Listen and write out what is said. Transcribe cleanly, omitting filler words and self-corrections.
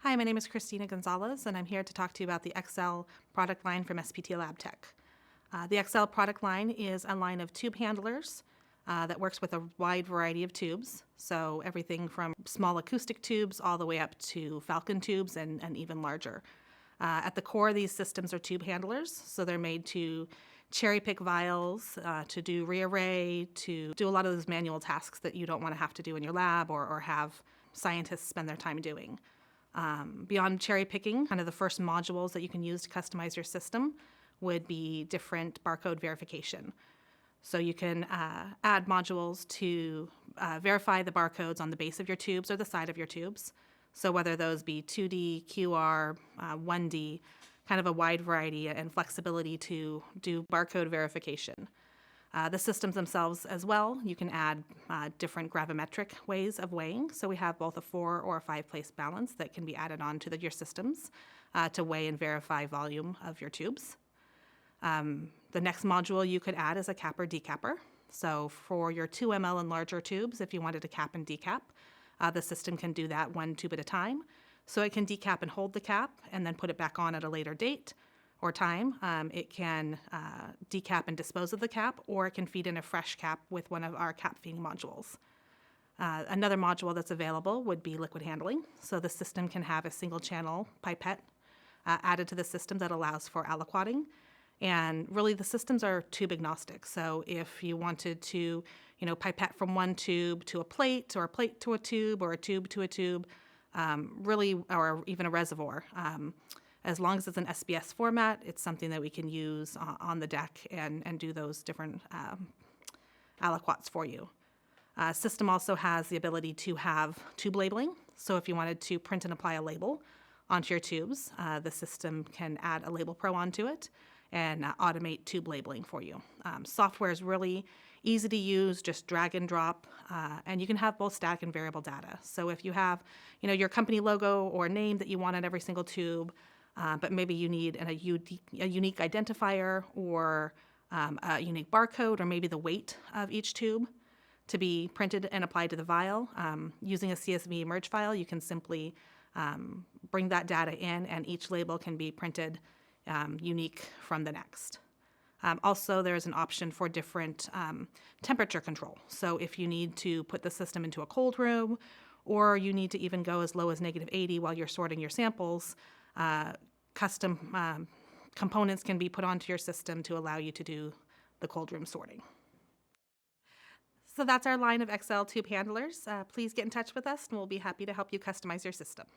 Hi, my name is Christina Gonzalez, and I'm here to talk to you about the XL product line from SPT Lab Tech. The XL product line is a line of tube handlers that works with a wide variety of tubes, so everything from small acoustic tubes all the way up to Falcon tubes and even larger. At the core, these systems are tube handlers, so they're made to cherry pick vials, to do rearray, to do a lot of those manual tasks that you don't want to have to do in your lab or have scientists spend their time doing. Beyond cherry picking, kind of the first modules that you can use to customize your system would be different barcode verification. So you can add modules to verify the barcodes on the base of your tubes or the side of your tubes. So whether those be 2D, QR, 1D, kind of a wide variety and flexibility to do barcode verification. The systems themselves as well, you can add different gravimetric ways of weighing. So we have both a 4 or a 5 place balance that can be added onto your systems to weigh and verify volume of your tubes. The next module you could add is a capper decapper. So for your 2 ml and larger tubes, if you wanted to cap and decap, the system can do that one tube at a time. So it can decap and hold the cap and then put it back on at a later date or time. It can decap and dispose of the cap, or it can feed in a fresh cap with one of our cap feeding modules. Another module that's available would be liquid handling. So the system can have a single channel pipette added to the system that allows for aliquoting. And really the systems are tube agnostic. So if you wanted to, pipette from one tube to a plate, or a plate to a tube, or a tube to a tube, or even a reservoir, as long as it's an SBS format, it's something that we can use on the deck and do those different aliquots for you. System also has the ability to have tube labeling. So if you wanted to print and apply a label onto your tubes, the system can add a Label Pro onto it and automate tube labeling for you. Software is really easy to use, just drag and drop, and you can have both static and variable data. So if you have, your company logo or name that you want on every single tube, but maybe you need a unique identifier or a unique barcode, or maybe the weight of each tube to be printed and applied to the vial. Using a CSV merge file, you can simply bring that data in, and each label can be printed unique from the next. Also, there's an option for different temperature control. So if you need to put the system into a cold room, or you need to even go as low as -80 while you're sorting your samples, custom components can be put onto your system to allow you to do the cold room sorting. So that's our line of XL tube handlers. Please get in touch with us, and we'll be happy to help you customize your system.